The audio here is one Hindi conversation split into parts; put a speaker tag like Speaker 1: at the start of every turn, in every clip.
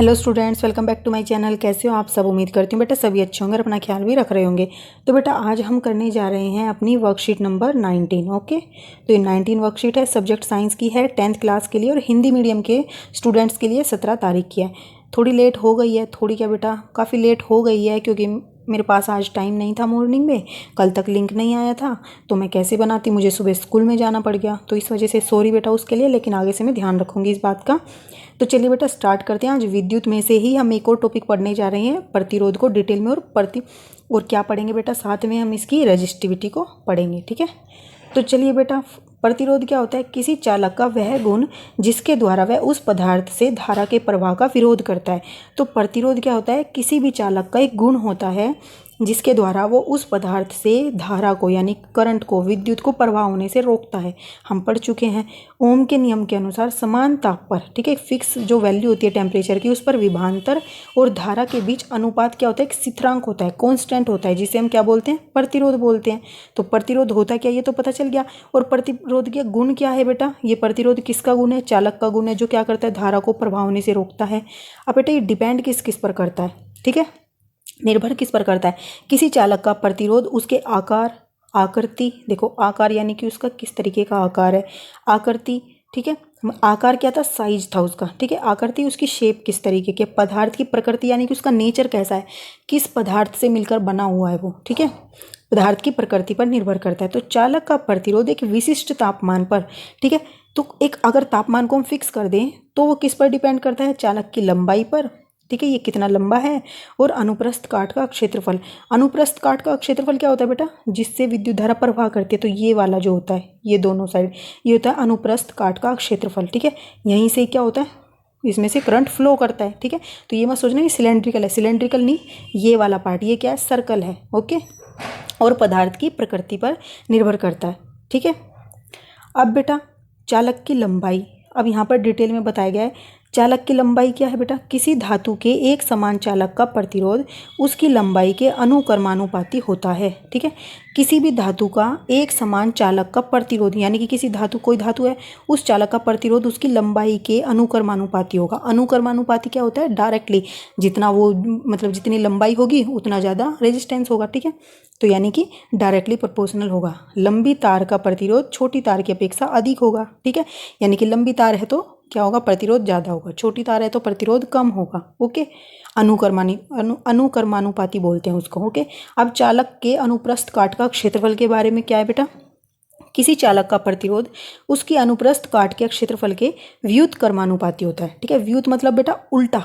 Speaker 1: Hello students, welcome back to my channel. कैसे हो आप सब? उम्मीद करती हूँ बेटा सभी अच्छे होंगे और अपना ख्याल भी रख रहे होंगे। तो बेटा आज हम करने जा रहे हैं अपनी वर्कशीट नंबर 19। ओके, तो ये 19 वर्कशीट है, सब्जेक्ट साइंस की है, 10th क्लास के लिए और हिंदी मीडियम के स्टूडेंट्स के लिए 17 तारीख की है। थोड़ी लेट हो गई है, थोड़ी क्या बेटा काफ़ी लेट हो गई है, क्योंकि मेरे पास आज टाइम नहीं था मॉर्निंग में, कल तक लिंक नहीं आया था तो मैं कैसे बनाती, मुझे सुबह स्कूल में जाना पड़ गया, तो इस वजह से सॉरी बेटा उसके लिए, लेकिन आगे से मैं ध्यान रखूँगी इस बात का। तो चलिए बेटा स्टार्ट करते हैं। आज विद्युत में से ही हम एक और टॉपिक पढ़ने जा रहे हैं, प्रतिरोध को डिटेल में, और क्या पढ़ेंगे बेटा, साथ में हम इसकी रेजिस्टिविटी को पढ़ेंगे। ठीक है, तो चलिए बेटा, प्रतिरोध क्या होता है? किसी चालक का वह गुण जिसके द्वारा वह उस पदार्थ से धारा के प्रवाह का विरोध करता है। तो प्रतिरोध क्या होता है? किसी भी चालक का एक गुण होता है जिसके द्वारा वो उस पदार्थ से धारा को, यानी करंट को, विद्युत को प्रवाह होने से रोकता है। हम पढ़ चुके हैं ओम के नियम के अनुसार समान ताप पर, ठीक है, फिक्स जो वैल्यू होती है टेम्परेचर की, उस पर विभवांतर और धारा के बीच अनुपात क्या होता है? एक स्थिरांक होता है, कांस्टेंट होता है, जिसे हम क्या बोलते हैं? प्रतिरोध बोलते हैं। तो प्रतिरोध होता क्या, ये तो पता चल गया। और प्रतिरोध के गुण क्या है बेटा? ये प्रतिरोध किसका गुण है? चालक का गुण है, जो क्या करता है? धारा को प्रवाह होने से रोकता है। अब बेटा ये डिपेंड किस किस पर करता है? ठीक है, निर्भर किस पर करता है? किसी चालक का प्रतिरोध उसके आकार, आकृति, देखो आकार यानी कि उसका किस तरीके का आकार है, आकृति, ठीक है, आकार क्या था? साइज था उसका, ठीक है, आकृति उसकी शेप किस तरीके की, पदार्थ की प्रकृति यानी कि उसका नेचर कैसा है, किस पदार्थ से मिलकर बना हुआ है वो, ठीक है, पदार्थ की प्रकृति पर निर्भर करता है। तो चालक का प्रतिरोध एक विशिष्ट तापमान पर, ठीक है, तो एक अगर तापमान को हम फिक्स कर दें तो वो किस पर डिपेंड करता है? चालक की लंबाई पर, ठीक है, ये कितना लंबा है, और अनुप्रस्थ काट का क्षेत्रफल। अनुप्रस्थ काट का क्षेत्रफल क्या होता है बेटा? जिससे विद्युत धारा प्रवाह करती है, तो ये वाला जो होता है, ये दोनों साइड, ये होता है अनुप्रस्थ काट का क्षेत्रफल। ठीक है, यहीं से क्या होता है? इसमें से करंट फ्लो करता है। ठीक है, तो ये मत सोचना कि सिलेंड्रिकल है, सिलेंड्रिकल नहीं, ये वाला पार्ट, ये क्या है? सर्कल है। ओके, और पदार्थ की प्रकृति पर निर्भर करता है। ठीक है, अब बेटा चालक की लंबाई, अब यहाँ पर डिटेल में बताया गया है। चालक की लंबाई क्या है बेटा? किसी धातु के एक समान चालक का प्रतिरोध उसकी लंबाई के अनुक्रमानुपाती होता है। ठीक है, किसी भी धातु का एक समान चालक का प्रतिरोध, यानी कि किसी धातु, कोई धातु है, उस चालक का प्रतिरोध उसकी लंबाई के अनुक्रमानुपाती होगा। अनुक्रमानुपाती क्या होता है? डायरेक्टली, जितना वो मतलब जितनी लंबाई होगी उतना ज़्यादा रेजिस्टेंस होगा। ठीक है, तो यानी कि डायरेक्टली प्रोपोर्शनल होगा। लंबी तार का प्रतिरोध छोटी तार की अपेक्षा अधिक होगा। ठीक है, यानी कि लंबी तार है तो क्या होगा? प्रतिरोध ज़्यादा होगा, छोटी तार है तो प्रतिरोध कम होगा। ओके, अनुक्रमानुपाती बोलते हैं उसको। ओके, अब चालक के अनुप्रस्थ काट का क्षेत्रफल के बारे में क्या है बेटा? किसी चालक का प्रतिरोध उसकी अनुप्रस्थ काट के क्षेत्रफल के व्युत्क्रमानुपाती होता है। ठीक है, व्युत मतलब बेटा उल्टा,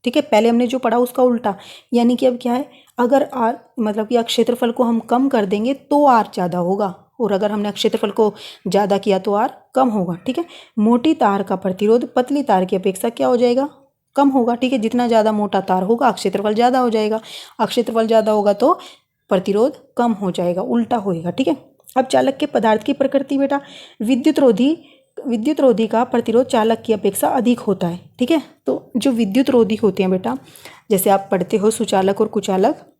Speaker 1: ठीक है, पहले हमने जो पढ़ा उसका उल्टा, यानी कि अब क्या है? अगर आर मतलब कि क्षेत्रफल को हम कम कर देंगे तो आर ज़्यादा होगा, और अगर हमने क्षेत्रफल को ज़्यादा किया तो आर कम होगा। ठीक है, मोटी तार का प्रतिरोध पतली तार की अपेक्षा क्या हो जाएगा? कम होगा। ठीक है, जितना ज़्यादा मोटा तार होगा क्षेत्रफल ज़्यादा हो जाएगा, क्षेत्रफल ज़्यादा होगा तो प्रतिरोध कम हो जाएगा, उल्टा होएगा। ठीक है, अब चालक के पदार्थ की प्रकृति बेटा, विद्युत रोधी का प्रतिरोध चालक की अपेक्षा अधिक होता है। ठीक है, तो जो विद्युत रोधी होते हैं बेटा, जैसे आप पढ़ते हो सुचालक और कुचालक,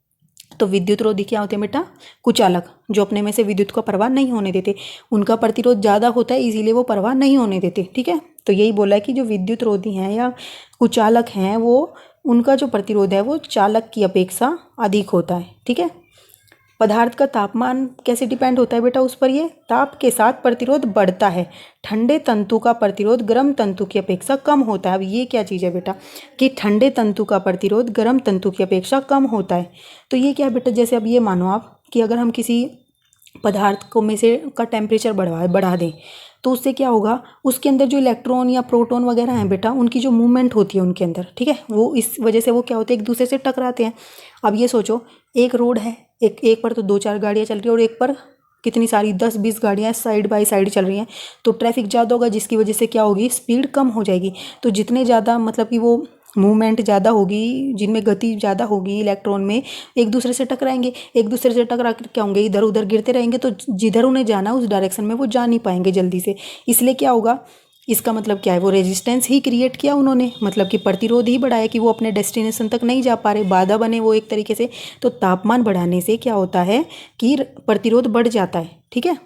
Speaker 1: तो विद्युत रोधी क्या होते हैं बेटा? कुचालक, जो अपने में से विद्युत का प्रवाह नहीं होने देते, उनका प्रतिरोध ज़्यादा होता है, इसीलिए वो प्रवाह नहीं होने देते। ठीक है, तो यही बोला है कि जो विद्युत रोधी हैं या कुचालक हैं, वो उनका जो प्रतिरोध है वो चालक की अपेक्षा अधिक होता है। ठीक है, पदार्थ का तापमान कैसे डिपेंड होता है बेटा उस पर? ये ताप के साथ प्रतिरोध बढ़ता है। ठंडे तंतु का प्रतिरोध गर्म तंतु की अपेक्षा कम होता है। अब ये क्या चीज़ है बेटा कि ठंडे तंतु का प्रतिरोध गर्म तंतु की अपेक्षा कम होता है। तो ये क्या है बेटा? जैसे अब ये मानो आप कि अगर हम किसी पदार्थ को में से का टेम्परेचर बढ़ा दें तो उससे क्या होगा? उसके अंदर जो इलेक्ट्रॉन या प्रोटॉन वगैरह हैं बेटा, उनकी जो मूवमेंट होती है उनके अंदर, ठीक है, वो इस वजह से वो क्या होते हैं? एक दूसरे से टकराते हैं। अब ये सोचो, एक रोड है, एक पर तो 2-4 गाड़ियाँ चल रही है और एक पर कितनी सारी 10-20 गाड़ियाँ साइड बाय साइड चल रही हैं, तो ट्रैफिक ज़्यादा होगा, जिसकी वजह से क्या होगी? स्पीड कम हो जाएगी। तो जितने ज़्यादा मतलब कि वो मूवमेंट ज़्यादा होगी, जिनमें गति ज़्यादा होगी, इलेक्ट्रॉन में एक दूसरे से टकराएंगे, एक दूसरे से टकरा कर क्या होंगे? इधर उधर गिरते रहेंगे, तो जिधर उन्हें जाना उस डायरेक्शन में वो जा नहीं पाएंगे जल्दी से। इसलिए क्या होगा? इसका मतलब क्या है? वो रेजिस्टेंस ही क्रिएट किया उन्होंने, मतलब कि प्रतिरोध ही बढ़ाया कि वो अपने डेस्टिनेशन तक नहीं जा पा रहे, बाधा बने वो एक तरीके से। तो तापमान बढ़ाने से क्या होता है कि प्रतिरोध बढ़ जाता है। ठीक है,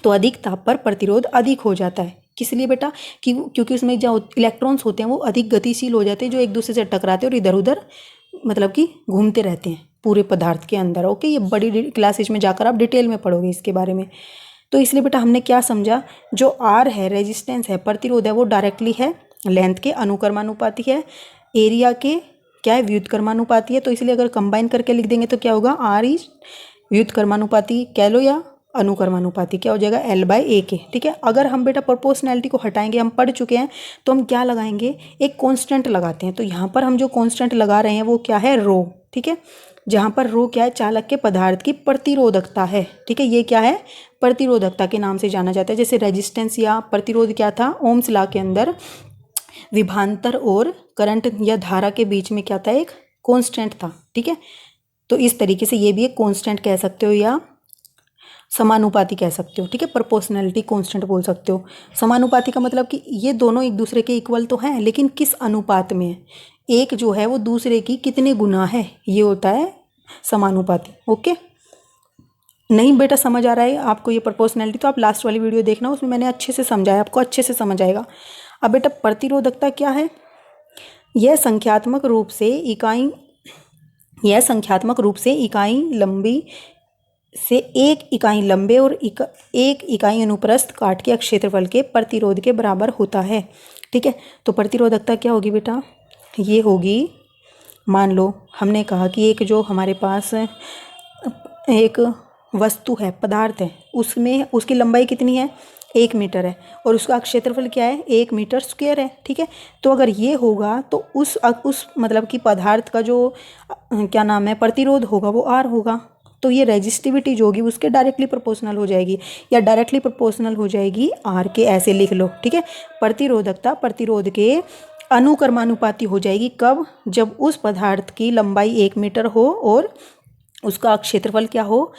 Speaker 1: तो अधिक ताप पर प्रतिरोध अधिक हो जाता है। किस लिए बेटा? कि क्योंकि उसमें जो इलेक्ट्रॉन्स होते हैं वो अधिक गतिशील हो जाते हैं, जो एक दूसरे से टकराते हैं और इधर उधर मतलब कि घूमते रहते हैं पूरे पदार्थ के अंदर। ओके, ये बड़ी क्लासेज में जाकर आप डिटेल में पढ़ोगे इसके बारे में। तो इसलिए बेटा हमने क्या समझा, जो आर है, रेजिस्टेंस है, प्रतिरोध है, वो डायरेक्टली है लेंथ के अनुक्रमानुपाती है, एरिया के क्या है, व्युत्क्रमानुपाती है। तो इसलिए अगर कंबाइन करके लिख देंगे तो क्या होगा, आर इज व्युत्क्रमानुपाती कह लो या अनुक्रमानुपाती, क्या हो जाएगा, एल बाय ए के। ठीक है, अगर हम बेटा प्रोपोर्शनैलिटी को हटाएंगे, हम पढ़ चुके हैं, तो हम क्या लगाएंगे, एक कांस्टेंट लगाते हैं। तो यहाँ पर हम जो कांस्टेंट लगा रहे हैं वो क्या है, रो। ठीक है, जहाँ पर रो क्या है, चालक के पदार्थ की प्रतिरोधकता है। ठीक है, ये क्या है, प्रतिरोधकता के नाम से जाना जाता है। जैसे रेजिस्टेंस या प्रतिरोध क्या था, ओम्स लॉ के अंदर विभवांतर और करंट या धारा के बीच में क्या था, एक कांस्टेंट था। ठीक है, तो इस तरीके से ये भी एक कांस्टेंट कह सकते हो या समानुपाती कह सकते हो। ठीक है, प्रोपोर्शनैलिटी कांस्टेंट बोल सकते हो। समानुपाती का मतलब कि ये दोनों एक दूसरे के इक्वल तो हैं, लेकिन किस अनुपात में है, एक जो है वो दूसरे की कितने गुना है, ये होता है समानुपाती। ओके, नहीं बेटा समझ आ रहा है आपको ये प्रोपोर्शनैलिटी, तो आप लास्ट वाली वीडियो देखना, उसमें मैंने अच्छे से समझाया, आपको अच्छे से समझ आएगा। अब बेटा प्रतिरोधकता क्या है, यह संख्यात्मक रूप से इकाई लंबी से एक इकाई लंबे और एक इकाई अनुप्रस्थ काट के क्षेत्रफल के प्रतिरोध के बराबर होता है। ठीक है, तो प्रतिरोधकता क्या होगी बेटा, ये होगी, मान लो हमने कहा कि एक जो हमारे पास एक वस्तु है, पदार्थ है, उसमें उसकी लंबाई कितनी है, 1 मीटर है, और उसका क्षेत्रफल क्या है, 1 मीटर स्क्वायर है। ठीक है, तो अगर ये होगा तो उस मतलब कि पदार्थ का जो क्या नाम है, प्रतिरोध होगा वो आर होगा। तो ये रेजिस्टिविटी जो होगी उसके डायरेक्टली प्रोपोर्शनल हो जाएगी, या डायरेक्टली प्रोपोर्शनल हो जाएगी आर के, ऐसे लिख लो। ठीक है, प्रतिरोधकता प्रतिरोध के अनुक्रमानुपाती हो जाएगी, कब, जब उस पदार्थ की लंबाई 1 मीटर हो और उसका क्षेत्रफल क्या हो,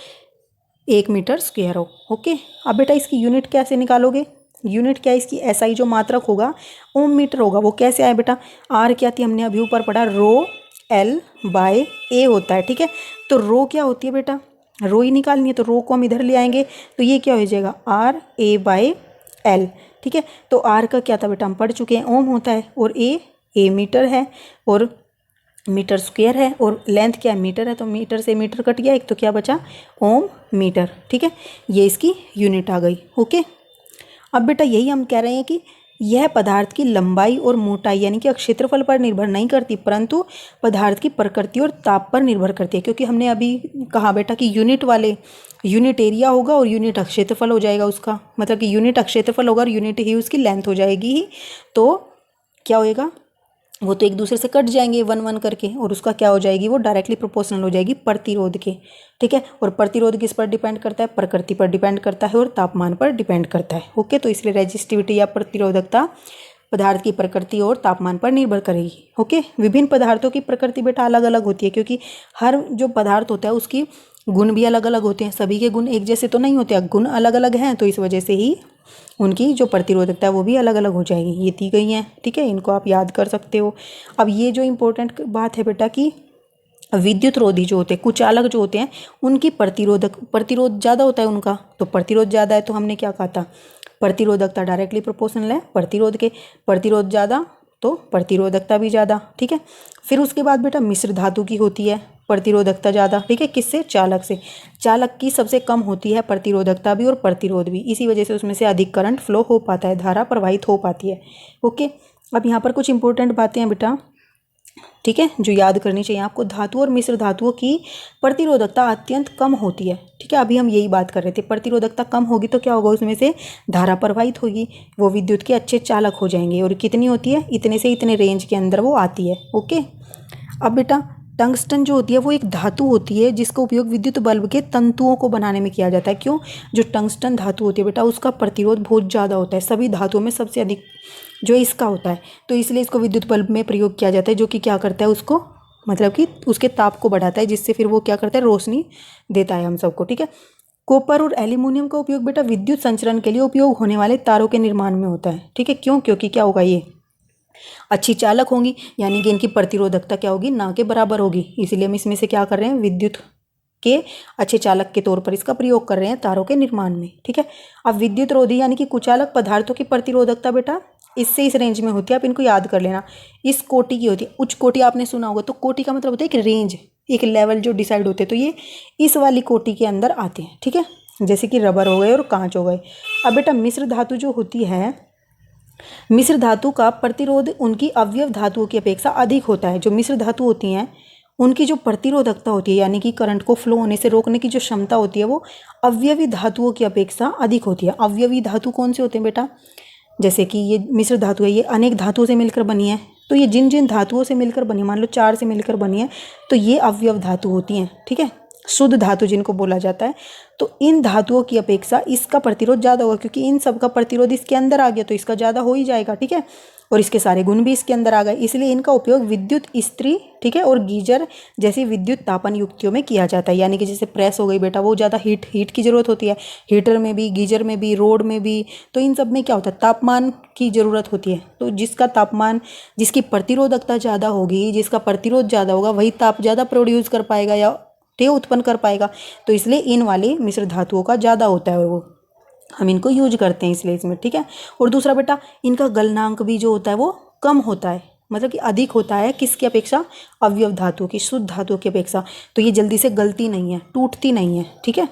Speaker 1: 1 मीटर स्क्वायर हो। ओके, अब बेटा इसकी यूनिट कैसे निकालोगे, यूनिट क्या है इसकी, एसआई जो मात्रक होगा ओम मीटर होगा। वो कैसे आया बेटा, आर क्या थी, हमने अभी ऊपर पढ़ा, रो एल बाय ए होता है। ठीक है, तो रो क्या होती है बेटा, रो ही निकालनी है, तो रो को हम इधर ले आएंगे, तो ये क्या हो जाएगा, आर ए बाय एल। ठीक है, तो आर का क्या था बेटा, हम पढ़ चुके हैं, ओम होता है, और ए मीटर है, और मीटर स्क्वायर है, और लेंथ क्या है, मीटर है, तो मीटर से मीटर कट गया एक, तो क्या बचा, ओम मीटर। ठीक है, ये इसकी यूनिट आ गई। ओके, अब बेटा यही हम कह रहे हैं कि यह पदार्थ की लंबाई और मोटाई यानी कि क्षेत्रफल पर निर्भर नहीं करती, परंतु पदार्थ की प्रकृति और ताप पर निर्भर करती है। क्योंकि हमने अभी कहा बेटा कि यूनिट एरिया होगा और यूनिट क्षेत्रफल हो जाएगा उसका, मतलब कि यूनिट क्षेत्रफल होगा और यूनिट ही उसकी लेंथ हो जाएगी ही, तो क्या होएगा, वो तो एक दूसरे से कट जाएंगे 1 1 करके, और उसका क्या हो जाएगी, वो डायरेक्टली प्रोपोर्शनल हो जाएगी प्रतिरोध के। ठीक है, और प्रतिरोध किस पर डिपेंड करता है, प्रकृति पर डिपेंड करता है और तापमान पर डिपेंड करता है। ओके, तो इसलिए रेजिस्टिविटी या प्रतिरोधकता पदार्थ की प्रकृति और तापमान पर निर्भर करेगी। ओके, विभिन्न पदार्थों की प्रकृति बेटा अलग अलग होती है, क्योंकि हर जो पदार्थ होता है उसकी गुण भी अलग अलग होते हैं, सभी के गुण एक जैसे तो नहीं होते, गुण अलग अलग हैं, तो इस वजह से ही उनकी जो प्रतिरोधकता है वो भी अलग अलग हो जाएगी। ये दी गई हैं। ठीक है, इनको आप याद कर सकते हो। अब ये जो इम्पोर्टेंट बात है बेटा कि विद्युत रोधी जो होते हैं, कुचालक जो होते हैं, उनकी प्रतिरोध ज़्यादा होता है उनका, तो प्रतिरोध ज़्यादा है तो हमने क्या कहा था, प्रतिरोधकता डायरेक्टली प्रोपोर्शनल है प्रतिरोध के, प्रतिरोध ज़्यादा तो प्रतिरोधकता भी ज़्यादा। ठीक है, फिर उसके बाद बेटा मिश्र धातु की होती है प्रतिरोधकता ज़्यादा। ठीक है, किससे, चालक से, चालक की सबसे कम होती है प्रतिरोधकता भी और प्रतिरोध भी, इसी वजह से उसमें से अधिक करंट फ्लो हो पाता है, धारा प्रवाहित हो पाती है। ओके, अब यहाँ पर कुछ इंपॉर्टेंट बातें हैं बेटा, ठीक है, जो याद करनी चाहिए आपको। धातु और मिश्र धातुओं की प्रतिरोधकता अत्यंत कम होती है। ठीक है, अभी हम यही बात कर रहे थे, प्रतिरोधकता कम होगी तो क्या होगा, उसमें से धारा प्रवाहित होगी, वो विद्युत के अच्छे चालक हो जाएंगे, और कितनी होती है, इतने से इतने रेंज के अंदर वो आती है। ओके, अब बेटा टंगस्टन जो होती है वो एक धातु होती है जिसका उपयोग विद्युत बल्ब के तंतुओं को बनाने में किया जाता है। क्यों, जो टंगस्टन धातु होती है बेटा उसका प्रतिरोध बहुत ज़्यादा होता है, सभी धातुओं में सबसे अधिक जो इसका होता है, तो इसलिए इसको विद्युत बल्ब में प्रयोग किया जाता है, जो कि क्या करता है, उसको मतलब कि उसके ताप को बढ़ाता है, जिससे फिर वो क्या करता है, रोशनी देता है हम सबको। ठीक है, कॉपर और एल्यूमिनियम का उपयोग बेटा विद्युत संचरण के लिए उपयोग होने वाले तारों के निर्माण में होता है। ठीक है, क्यों, क्योंकि क्या होगा, ये अच्छी चालक होंगी, यानी कि इनकी प्रतिरोधकता क्या होगी, ना के बराबर होगी, इसीलिए हम इसमें से क्या कर रहे हैं, विद्युत के अच्छे चालक के तौर पर इसका प्रयोग कर रहे हैं तारों के निर्माण में। ठीक है, अब विद्युत रोधी यानी कि कुचालक पदार्थों की प्रतिरोधकता बेटा इससे इस रेंज में होती है, आप इनको याद कर लेना। इस कोटि की होती है, उच्च कोटि आपने सुना होगा, तो कोटि का मतलब होता है एक रेंज, एक लेवल जो डिसाइड होते हैं, तो ये इस वाली कोटि के अंदर आते हैं। ठीक है, जैसे कि रबर हो गए और कांच हो गए। अब बेटा मिश्र धातु जो होती है, मिश्र धातु का प्रतिरोध उनकी अवयव धातुओं की अपेक्षा अधिक होता है। जो मिश्र धातु होती हैं उनकी जो प्रतिरोधकता होती है यानी कि करंट को फ्लो होने से रोकने की जो क्षमता होती है वो अवयवी धातुओं की अपेक्षा अधिक होती है। अवयवी धातु कौन से होते हैं बेटा, जैसे कि ये मिश्र धातु है, ये अनेक धातुओं से मिलकर बनी है, तो ये जिन जिन धातुओं से मिलकर बनी, मान लो 4 से मिलकर बनी है, तो ये अवयव धातु होती हैं। ठीक है, शुद्ध धातु जिनको बोला जाता है। तो इन धातुओं की अपेक्षा इसका प्रतिरोध ज़्यादा होगा, क्योंकि इन सब का प्रतिरोध इसके अंदर आ गया तो इसका ज़्यादा हो ही जाएगा। ठीक है, और इसके सारे गुण भी इसके अंदर आ गए, इसलिए इनका उपयोग विद्युत इस्त्री, ठीक है, और गीजर जैसी विद्युत तापन युक्तियों में किया जाता है। यानी कि जैसे प्रेस हो गई बेटा, वो ज़्यादा हीट की ज़रूरत होती है, हीटर में भी, गीजर में भी, रोड में भी, तो इन सब में क्या होता है, तापमान की ज़रूरत होती है। तो जिसका तापमान, जिसकी प्रतिरोधकता ज़्यादा होगी, जिसका प्रतिरोध ज़्यादा होगा, वही ताप ज़्यादा प्रोड्यूस कर पाएगा या ते उत्पन्न कर पाएगा। तो इसलिए इन वाले मिश्र धातुओं का ज़्यादा होता है, वो हम इनको यूज करते हैं इसलिए इसमें। ठीक है, और दूसरा बेटा इनका गलनांक भी जो होता है वो कम होता है, मतलब कि अधिक होता है किसकी अपेक्षा, अवयव धातुओं की, शुद्ध धातुओं की अपेक्षा। तो ये जल्दी से गलती नहीं है, टूटती नहीं है। ठीक है,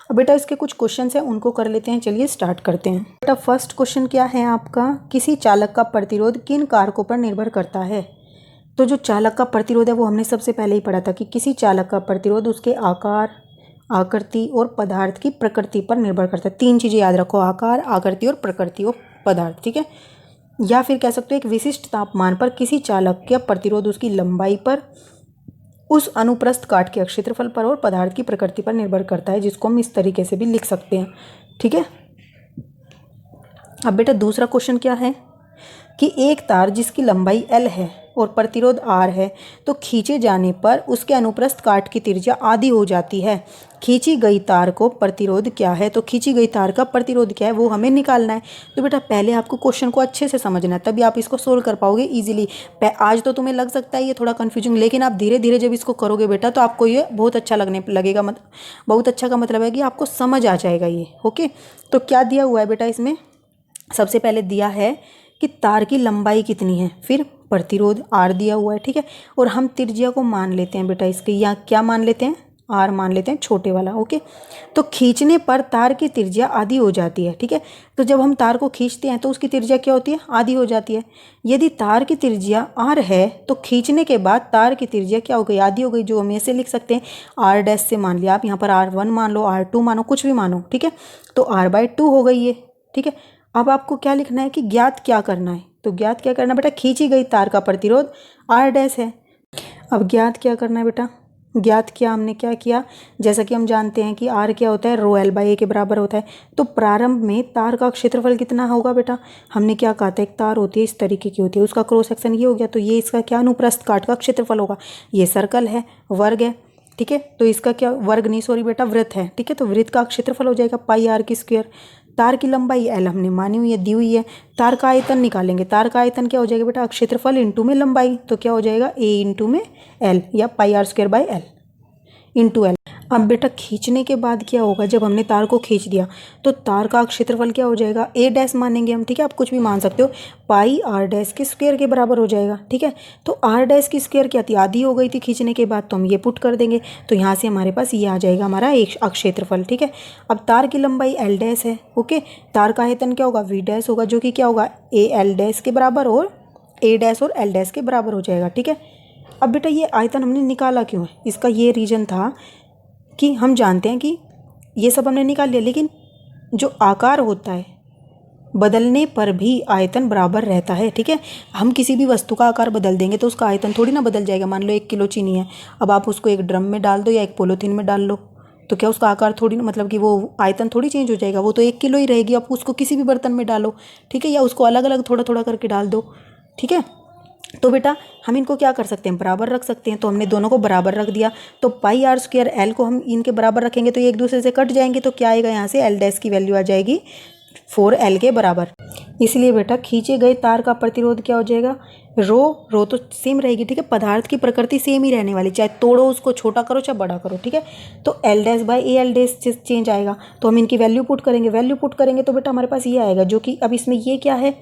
Speaker 1: अब बेटा इसके कुछ क्वेश्चन हैं उनको कर लेते हैं, चलिए स्टार्ट करते हैं। बेटा फर्स्ट क्वेश्चन क्या है आपका, किसी चालक का प्रतिरोध किन कारकों पर निर्भर करता है। तो जो चालक का प्रतिरोध है वो हमने सबसे पहले ही पढ़ा था कि किसी चालक का प्रतिरोध उसके आकार, आकृति और पदार्थ की प्रकृति पर निर्भर करता है। 3 चीज़ें याद रखो, आकार, आकृति और प्रकृति और पदार्थ। ठीक है, या फिर कह सकते हो एक विशिष्ट तापमान पर किसी चालक का प्रतिरोध उसकी लंबाई पर, उस अनुप्रस्थ काट के क्षेत्रफल पर और पदार्थ की प्रकृति पर निर्भर करता है, जिसको हम इस तरीके से भी लिख सकते हैं। ठीक है, अब बेटा दूसरा क्वेश्चन क्या है कि एक तार जिसकी लंबाई L है और प्रतिरोध R है, तो खींचे जाने पर उसके अनुप्रस्थ काट की त्रिज्या आधी हो जाती है। खींची गई तार को प्रतिरोध क्या है, तो खींची गई तार का प्रतिरोध क्या है वो हमें निकालना है। तो बेटा पहले आपको क्वेश्चन को अच्छे से समझना है, तभी आप इसको सोल्व कर पाओगे इजीली। आज तो तुम्हें लग सकता है ये थोड़ा कन्फ्यूजिंग, लेकिन आप धीरे धीरे जब इसको करोगे बेटा तो आपको ये बहुत अच्छा लगने लगेगा। बहुत अच्छा का मतलब है कि आपको समझ आ जाएगा ये। ओके, तो क्या दिया हुआ है बेटा इसमें, सबसे पहले दिया है कि तार की लंबाई कितनी है, फिर प्रतिरोध R दिया हुआ है। ठीक है, और हम त्रिज्या को मान लेते हैं बेटा इसके, या क्या मान लेते हैं, R मान लेते हैं, छोटे वाला। ओके, तो खींचने पर तार की त्रिज्या आधी हो जाती है। ठीक है, तो जब हम तार को खींचते हैं तो उसकी त्रिज्या क्या होती है, आधी हो जाती है। यदि तार की त्रिज्या R है तो खींचने के बाद तार की त्रिज्या क्या हो गई, आधी हो गई, जो हम ऐसे लिख सकते हैं R' से मान लिया आप, यहाँ पर R1 मान लो, R2 मानो, कुछ भी मानो। ठीक है, तो R/2 हो गई ये। ठीक है, अब आपको क्या लिखना है कि ज्ञात क्या करना है, तो ज्ञात क्या करना है बेटा, खींची गई तार का प्रतिरोध R' है। अब ज्ञात क्या करना है बेटा, ज्ञात किया हमने, क्या किया, जैसा कि हम जानते हैं कि R क्या होता है, ρL/A के बराबर होता है। तो प्रारंभ में तार का क्षेत्रफल कितना होगा बेटा, हमने क्या कहा था, एक तार होती है इस तरीके की होती है, उसका क्रॉस सेक्शन ये हो गया, तो ये इसका क्या अनुप्रस्थ काट का क्षेत्रफल होगा। ये सर्कल है, वर्ग है। ठीक है, तो इसका क्या, वर्ग नहीं सॉरी बेटा, वृत्त है। ठीक है, तो वृत्त का क्षेत्रफल हो जाएगा πr²। तार की लंबाई L हमने मानी हुई है, दी हुई है। तार का आयतन निकालेंगे, तार का आयतन क्या हो जाएगा बेटा, क्षेत्रफल इंटू में लंबाई, तो क्या हो जाएगा A इंटू में L, या πr²/L इंटू L। अब बेटा खींचने के बाद क्या होगा, जब हमने तार को खींच दिया तो तार का क्षेत्रफल क्या हो जाएगा, A' मानेंगे हम। ठीक है, आप कुछ भी मान सकते हो, πr' के स्क्वायर के बराबर हो जाएगा। ठीक है, तो R' की स्क्वायर क्या थी, आधी हो गई थी खींचने के बाद, तो हम ये पुट कर देंगे, तो यहाँ से हमारे पास ये आ जाएगा हमारा एक क्षेत्रफल। ठीक है, अब तार की लंबाई L' है। ओके, तार का आयतन क्या होगा, V' होगा, जो कि क्या होगा, AL' के बराबर और A' और L' के बराबर हो जाएगा। ठीक है, अब बेटा ये आयतन हमने निकाला क्यों है, इसका ये रीज़न था कि हम जानते हैं कि ये सब हमने निकाल लिया, लेकिन जो आकार होता है बदलने पर भी आयतन बराबर रहता है। ठीक है, हम किसी भी वस्तु का आकार बदल देंगे तो उसका आयतन थोड़ी ना बदल जाएगा। मान लो 1 किलो चीनी है, अब आप उसको एक ड्रम में डाल दो या एक पॉलीथीन में डाल लो, तो क्या उसका आकार थोड़ी ना, मतलब कि वो आयतन थोड़ी चेंज हो जाएगा, वो तो 1 किलो ही रहेगी। आप उसको किसी भी बर्तन में डालो, ठीक है, या उसको अलग अलग थोड़ा थोड़ा करके डाल दो। ठीक है, तो बेटा हम इनको क्या कर सकते हैं, बराबर रख सकते हैं। तो हमने दोनों को बराबर रख दिया, तो πr²L को हम इनके बराबर रखेंगे तो ये एक दूसरे से कट जाएंगे, तो क्या आएगा, यहाँ से L' की वैल्यू आ जाएगी 4L के बराबर। इसलिए बेटा खींचे गए तार का प्रतिरोध क्या हो जाएगा, रो तो सेम रहेगी, ठीक है, पदार्थ की प्रकृति सेम ही रहने वाली, चाहे तोड़ो उसको, छोटा करो चाहे बड़ा करो, ठीक है। तो L dash by A L dash change आएगा, तो हम इनकी वैल्यू पुट करेंगे तो बेटा हमारे पास ये आएगा, जो कि अब इसमें ये क्या है,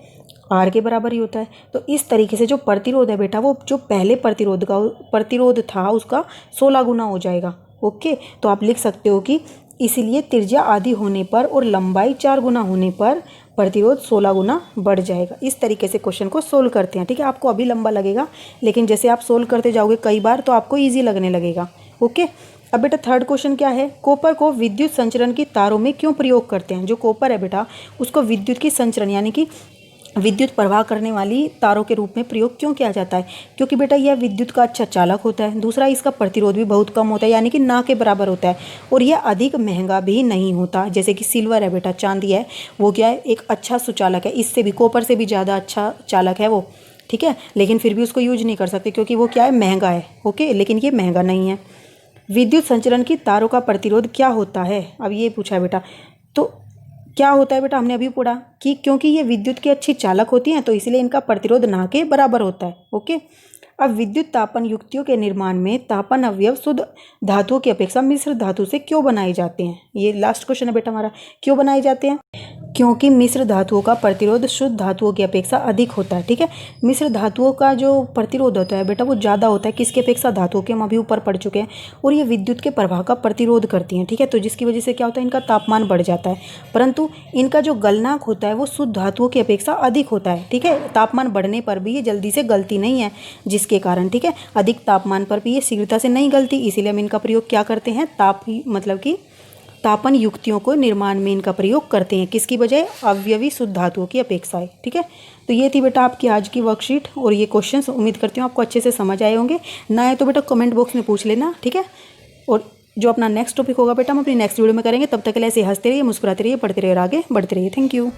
Speaker 1: आर के बराबर ही होता है। तो इस तरीके से जो प्रतिरोध है बेटा वो जो पहले प्रतिरोध था उसका 16 गुना हो जाएगा। ओके, तो आप लिख सकते हो कि इसलिए त्रिज्या आधी होने पर और लंबाई 4 गुना होने पर प्रतिरोध 16 गुना बढ़ जाएगा। इस तरीके से क्वेश्चन को सोल्व करते हैं, ठीक है। आपको अभी लंबा लगेगा, लेकिन जैसे आप सोल्व करते जाओगे कई बार तो आपको ईजी लगने लगेगा। ओके, अब बेटा थर्ड क्वेश्चन क्या है, कॉपर को विद्युत संचरण की तारों में क्यों प्रयोग करते हैं। जो कॉपर है बेटा उसको विद्युत की संचरण यानी कि विद्युत प्रवाह करने वाली तारों के रूप में प्रयोग क्यों किया जाता है, क्योंकि बेटा यह विद्युत का अच्छा चालक होता है। दूसरा, इसका प्रतिरोध भी बहुत कम होता है यानी कि ना के बराबर होता है, और यह अधिक महंगा भी नहीं होता। जैसे कि सिल्वर है बेटा, चांदी है, वो क्या है, एक अच्छा सुचालक है, इससे भी कॉपर से भी ज़्यादा अच्छा चालक है वो, ठीक है, लेकिन फिर भी उसको यूज नहीं कर सकते क्योंकि वो क्या है, महंगा है। ओके, लेकिन ये महंगा नहीं है। विद्युत संचरण की तारों का प्रतिरोध क्या होता है, अब ये पूछा है बेटा, तो क्या होता है बेटा, हमने अभी पढ़ा कि क्योंकि ये विद्युत की अच्छी चालक होती हैं तो इसलिए इनका प्रतिरोध ना के बराबर होता है। ओके, अब विद्युत तापन युक्तियों के निर्माण में तापन अवयव शुद्ध धातुओं की अपेक्षा मिश्र धातु से क्यों बनाए जाते हैं। ये लास्ट क्वेश्चन है बेटा हमारा, क्यों बनाए जाते हैं, क्योंकि मिश्र धातुओं का प्रतिरोध शुद्ध धातुओं की अपेक्षा अधिक होता है, ठीक है। मिश्र धातुओं का जो प्रतिरोध होता है बेटा वो ज़्यादा होता है, किसकी अपेक्षा, धातुओं के, हम अभी ऊपर पढ़ चुके हैं, और ये विद्युत के प्रवाह का प्रतिरोध करती हैं, ठीक है। तो जिसकी वजह से क्या होता है, इनका तापमान बढ़ जाता है, परंतु इनका जो गलनांक होता है वो शुद्ध धातुओं की अपेक्षा अधिक होता है, ठीक है। तापमान बढ़ने पर भी ये जल्दी से गलती नहीं है, जिसके कारण, ठीक है, अधिक तापमान पर भी ये शीघ्रता से नहीं गलती, इसीलिए हम इनका प्रयोग क्या करते हैं, मतलब कि तापन युक्तियों को निर्माण में इनका प्रयोग करते हैं, किसकी बजाय, अवयवी शुद्ध धातुओं की अपेक्षा है, ठीक है। तो ये थी बेटा आपकी आज की वर्कशीट और ये क्वेश्चंस, उम्मीद करती हूँ आपको अच्छे से समझ आए होंगे। ना आए तो बेटा कमेंट बॉक्स में पूछ लेना, ठीक है। और जो अपना नेक्स्ट टॉपिक होगा बेटा हम अपनी नेक्स्ट वीडियो में करेंगे, तब तक के लिए ऐसे हंसते रहिए, मुस्कुराते रहिए, पढ़ते रहिए और आगे बढ़ते रहिए। Thank you.